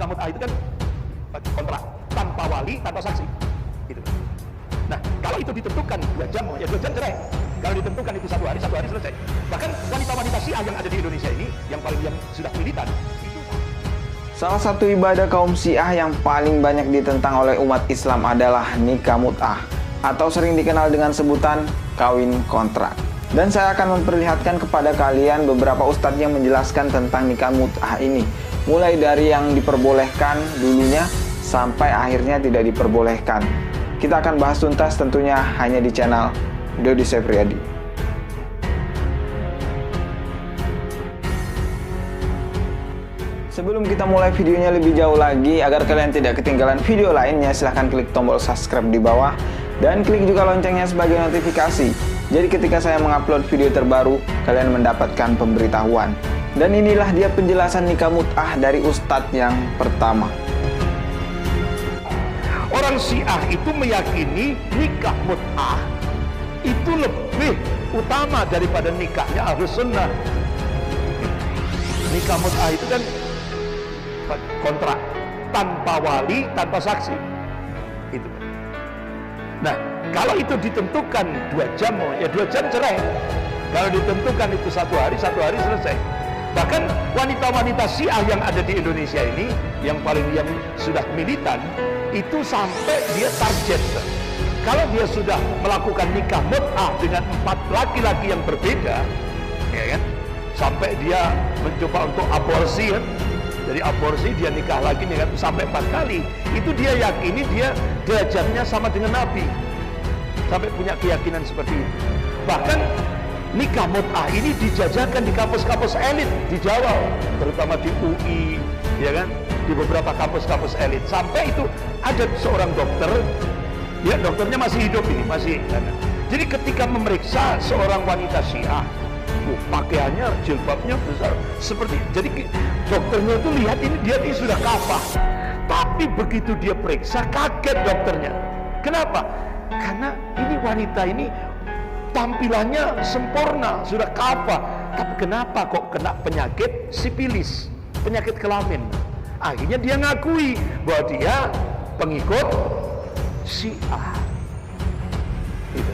nikah mut'ah itu kan kontrak tanpa wali, tanpa saksi. Gitu. Nah, kalau itu ditentukan 2 jam, ya 2 jam cerai. Kalau ditentukan itu 1 hari selesai. Bahkan wanita-wanita Syiah yang ada di Indonesia ini, yang sudah militan, itu salah satu ibadah kaum Syiah yang paling banyak ditentang oleh umat Islam adalah nikah mut'ah, atau sering dikenal dengan sebutan kawin kontrak. Dan saya akan memperlihatkan kepada kalian beberapa ustadz yang menjelaskan tentang nikah mut'ah ini, mulai dari yang diperbolehkan dulunya sampai akhirnya tidak diperbolehkan. Kita akan bahas tuntas tentunya hanya di channel Dodi Sepriyadi. Sebelum kita mulai videonya lebih jauh lagi, agar kalian tidak ketinggalan video lainnya, silahkan klik tombol subscribe di bawah dan klik juga loncengnya sebagai notifikasi. Jadi ketika saya mengupload video terbaru, kalian mendapatkan pemberitahuan. Dan inilah dia penjelasan nikah mut'ah dari ustadz yang pertama. orang Syiah itu meyakini nikah mut'ah itu lebih utama daripada nikahnya Ahlus Sunnah. Nikah mut'ah itu kan kontrak tanpa wali, tanpa saksi. Itu. Nah, kalau itu ditentukan 2 jam, ya 2 jam cerai. Kalau ditentukan itu 1 hari selesai. Bahkan wanita-wanita Syiah yang ada di Indonesia ini, yang sudah militan, itu sampai dia target. Kalau dia sudah melakukan nikah mut'ah dengan 4 laki-laki yang berbeda, ya kan? Sampai dia mencoba untuk aborsi, kan? Jadi aborsi, dia nikah lagi dengan sampai 4 kali. Itu dia yakini dia derajatnya sama dengan Nabi. Sampai punya keyakinan seperti itu. Bahkan nikah mut'ah ini dijajakan di kampus-kampus elit di Jawa, terutama di UI, ya kan? Di beberapa kampus-kampus elit. Sampai itu ada seorang dokter, ya dokternya masih hidup ini, masih. Jadi ketika memeriksa seorang wanita Syiah, pakaiannya, jilbabnya besar, seperti, jadi dokternya itu lihat ini dia ini sudah kafah. Tapi begitu dia periksa, kaget dokternya. Kenapa? Karena ini wanita ini tampilannya sempurna, sudah kafah, tapi kenapa kok kena penyakit sipilis, penyakit kelamin? Akhirnya dia ngakui bahwa dia pengikut Syiah. Itu.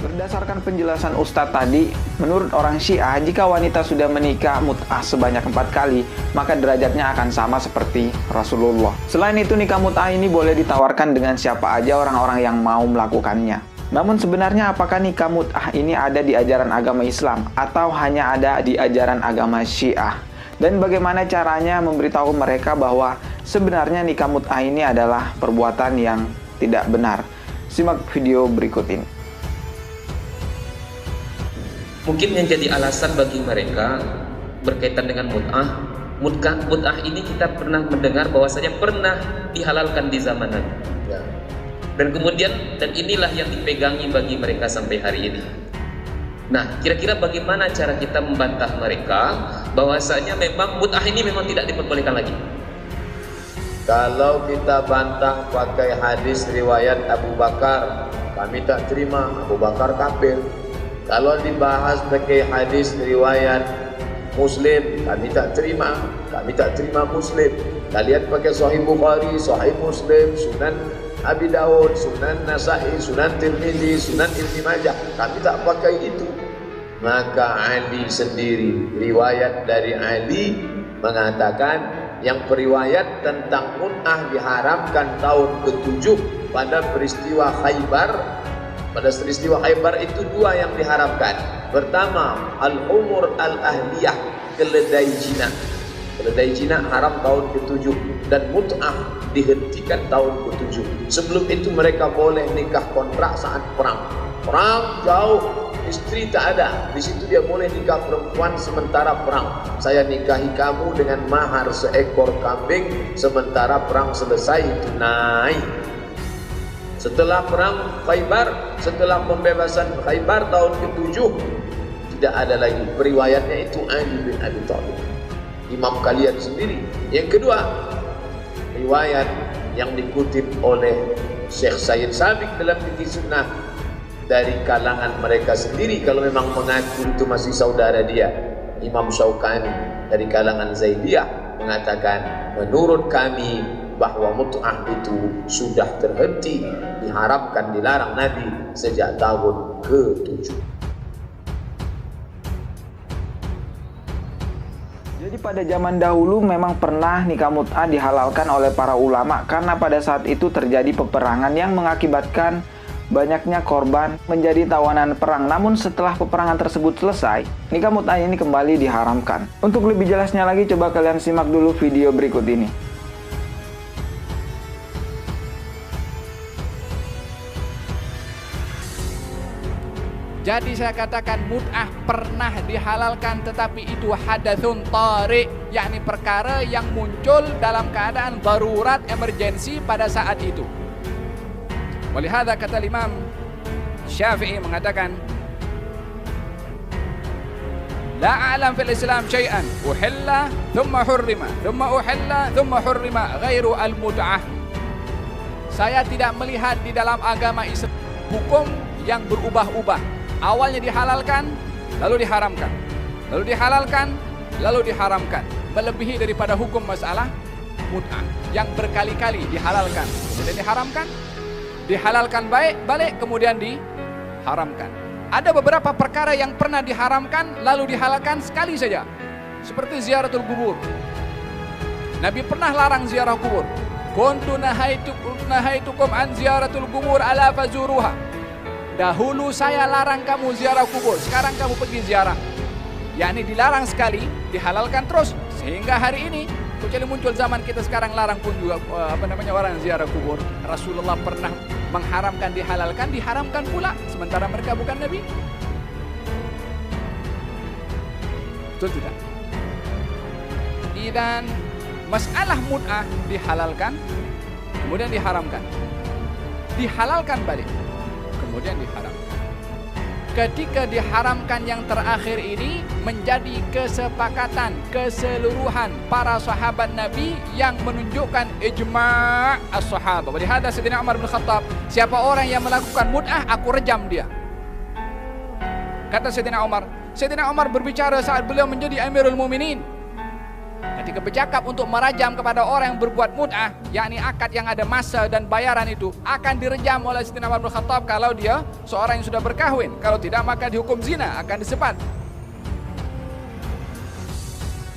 Berdasarkan penjelasan Ustadz tadi, menurut orang Syiah, jika wanita sudah menikah mut'ah sebanyak 4 kali, maka derajatnya akan sama seperti Rasulullah. Selain itu, nikah mut'ah ini boleh ditawarkan dengan siapa aja orang-orang yang mau melakukannya. Namun sebenarnya apakah nikah mut'ah ini ada di ajaran agama Islam atau hanya ada di ajaran agama Syiah? Dan bagaimana caranya memberitahu mereka bahwa sebenarnya nikah mut'ah ini adalah perbuatan yang tidak benar? Simak video berikut ini. Mungkin yang jadi alasan bagi mereka berkaitan dengan mut'ah ini kita pernah mendengar bahwasanya pernah dihalalkan di zaman Nabi. Ya. Dan kemudian, dan inilah yang dipegangi bagi mereka sampai hari ini. Nah, kira-kira bagaimana cara kita membantah mereka bahwasanya memang mut'ah ini memang tidak diperbolehkan lagi? Kalau kita bantah pakai hadis riwayat Abu Bakar, kami tak terima, Abu Bakar kafir. Kalau dibahas pakai hadis riwayat Muslim, kami tak terima Muslim. Kalian pakai Sahih Bukhari, Sahih Muslim, Sunan Abi Dawud, Sunan Nasa'i, Sunan Tirmidzi, Sunan Ibnu Majah, kami tak pakai itu. Maka Ali sendiri, riwayat dari Ali mengatakan yang periwayat tentang mut'ah diharamkan tahun ke-7 pada peristiwa Khaybar. Pada peristiwa Khaybar itu 2 yang diharamkan. Pertama, al-umur al-ahliyah, keledai jinak. Keledai jinak haram tahun ke-7 dan mut'ah dihentikan tahun ke-7. Sebelum itu mereka boleh nikah kontrak saat perang. Perang jauh, istri tak ada. Di situ dia boleh nikah perempuan sementara perang. Saya nikahi kamu dengan mahar seekor kambing, sementara perang selesai tunai. Setelah perang Khaybar, setelah pembebasan Khaybar tahun ke-7, tidak ada lagi. Periwayatnya itu Ali bin Abi Thalib, imam kalian sendiri. Yang kedua, riwayat yang dikutip oleh Syekh Sayyid Sabiq dalam Fikih Sunnah, dari kalangan mereka sendiri kalau memang mengaku itu masih saudara dia. Imam Syaukani dari kalangan Zaidiyah mengatakan, menurut kami bahwa mut'ah itu sudah terhenti, diharamkan, dilarang Nabi sejak tahun ke-7. Jadi pada zaman dahulu memang pernah nikah mut'ah dihalalkan oleh para ulama karena pada saat itu terjadi peperangan yang mengakibatkan banyaknya korban menjadi tawanan perang. Namun setelah peperangan tersebut selesai, nikah mut'ah ini kembali diharamkan. Untuk lebih jelasnya lagi, coba kalian simak dulu video berikut ini. Jadi saya katakan mut'ah pernah dihalalkan, tetapi itu hadatsun tari', yakni perkara yang muncul dalam keadaan darurat, emergensi pada saat itu. Walihada kata Imam Syafi'i mengatakan, la a'lam fil Islam syai'an uhilla thumma hurrima thumma uhilla thumma hurrima ghairu al-mut'ah. Saya tidak melihat di dalam agama Islam hukum yang berubah-ubah. Awalnya dihalalkan, lalu diharamkan, lalu dihalalkan, lalu diharamkan, melebihi daripada hukum masalah mut'ah yang berkali-kali dihalalkan, kemudian diharamkan, dihalalkan balik, kemudian diharamkan. Ada beberapa perkara yang pernah diharamkan lalu dihalalkan sekali saja, seperti ziaratul kubur. Nabi pernah larang ziarah kubur. Kuntu nahaitukum an ziaratul kubur ala fazuruha. Dahulu saya larang kamu ziarah kubur, sekarang kamu pergi ziarah. Yakni dilarang sekali, dihalalkan terus, sehingga hari ini kecuali muncul zaman kita sekarang larang pun juga orang ziarah kubur. Rasulullah pernah mengharamkan, dihalalkan, diharamkan pula, sementara mereka bukan Nabi. Betul tidak? Dan masalah mut'ah dihalalkan, kemudian diharamkan, dihalalkan balik, kemudian diharamkan. Ketika diharamkan yang terakhir ini menjadi kesepakatan keseluruhan para sahabat Nabi yang menunjukkan ijma' as-sahabah. Walihada Sayyidina Umar bin Khattab, siapa orang yang melakukan mut'ah, aku rejam dia. Kata Sayyidina Umar berbicara saat beliau menjadi Amirul Muminin. Ketika bercakap untuk merajam kepada orang yang berbuat mut'ah, yakni akad yang ada masa dan bayaran itu, akan direjam oleh Sayyidina Umar bin Khattab kalau dia seorang yang sudah berkahwin. Kalau tidak, maka dihukum zina, akan disebat.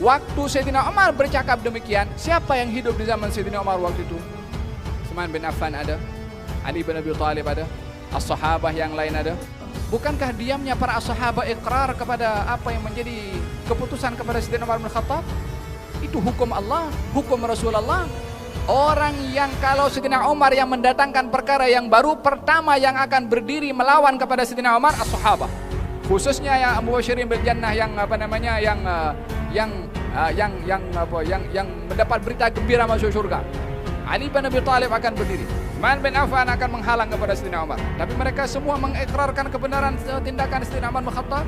Waktu Sayyidina Umar bercakap demikian, siapa yang hidup di zaman Sayyidina Umar waktu itu? Utsman bin Affan ada, Ali bin Abi Thalib ada, as-sahabah yang lain ada. Bukankah diamnya para as-sahabah ikrar kepada apa yang menjadi keputusan kepada Sayyidina Umar bin Khattab? Itu hukum Allah, hukum Rasulullah. Orang yang kalau Sayyidina Umar yang mendatangkan perkara yang baru, pertama yang akan berdiri melawan kepada Sayyidina Umar as-sahabah. Khususnya yang Abu Bashirin bil Jannah, yang yang mendapat berita gembira masuk surga. Ali bin Abi Thalib akan berdiri. Utsman bin Affan akan menghalang kepada Sayyidina Umar. Tapi mereka semua mengikrarkan kebenaran tindakan Sayyidina Umar bin Khattab.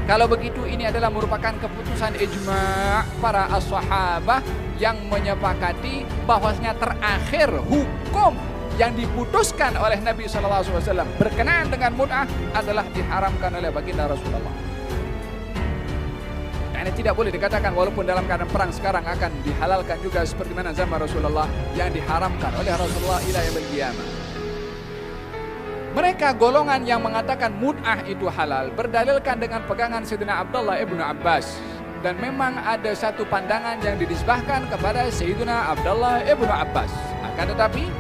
Kalau begitu, ini adalah merupakan keputusan ijma' para as-sahabah yang menyepakati bahwasanya terakhir hukum yang diputuskan oleh Nabi SAW berkenaan dengan mut'ah adalah diharamkan oleh baginda Rasulullah. Ini tidak boleh dikatakan walaupun dalam keadaan perang sekarang akan dihalalkan juga seperti mana zaman Rasulullah yang diharamkan oleh Rasulullah ila yaumil qiyamah. Mereka golongan yang mengatakan mut'ah itu halal berdalilkan dengan pegangan Sayyidina Abdullah ibnu Abbas. Dan memang ada satu pandangan yang dinisbahkan kepada Sayyidina Abdullah ibnu Abbas. Akan tetapi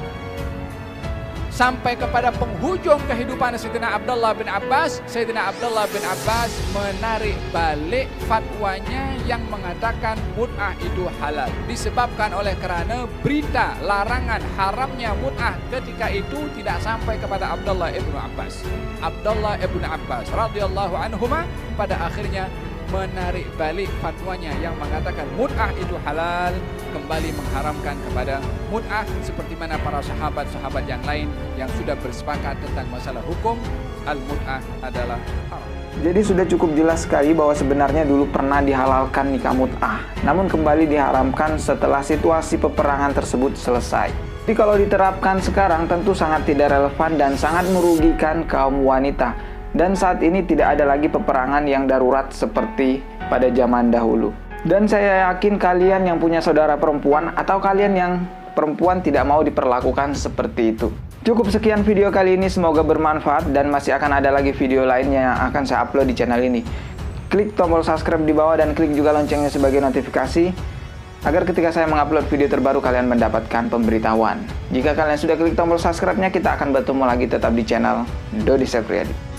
sampai kepada penghujung kehidupan Sayyidina Abdullah bin Abbas, Sayyidina Abdullah bin Abbas menarik balik fatwanya yang mengatakan mut'ah itu halal, disebabkan oleh kerana berita larangan haramnya mut'ah ketika itu tidak sampai kepada Abdullah ibnu Abbas. Abdullah ibnu Abbas radhiyallahu anhuma pada akhirnya menarik balik fatwanya yang mengatakan mut'ah itu halal, kembali mengharamkan kepada mut'ah seperti mana para sahabat-sahabat yang lain yang sudah bersepakat tentang masalah hukum al-mut'ah adalah haram. Jadi sudah cukup jelas sekali bahwa sebenarnya dulu pernah dihalalkan nikah mut'ah, namun kembali diharamkan setelah situasi peperangan tersebut selesai. Jadi kalau diterapkan sekarang tentu sangat tidak relevan dan sangat merugikan kaum wanita. Dan saat ini tidak ada lagi peperangan yang darurat seperti pada zaman dahulu. Dan saya yakin kalian yang punya saudara perempuan atau kalian yang perempuan tidak mau diperlakukan seperti itu. Cukup sekian video kali ini, semoga bermanfaat dan masih akan ada lagi video lainnya yang akan saya upload di channel ini. Klik tombol subscribe di bawah dan klik juga loncengnya sebagai notifikasi agar ketika saya mengupload video terbaru kalian mendapatkan pemberitahuan. Jika kalian sudah klik tombol subscribe-nya, kita akan bertemu lagi tetap di channel Dodi Septriadi.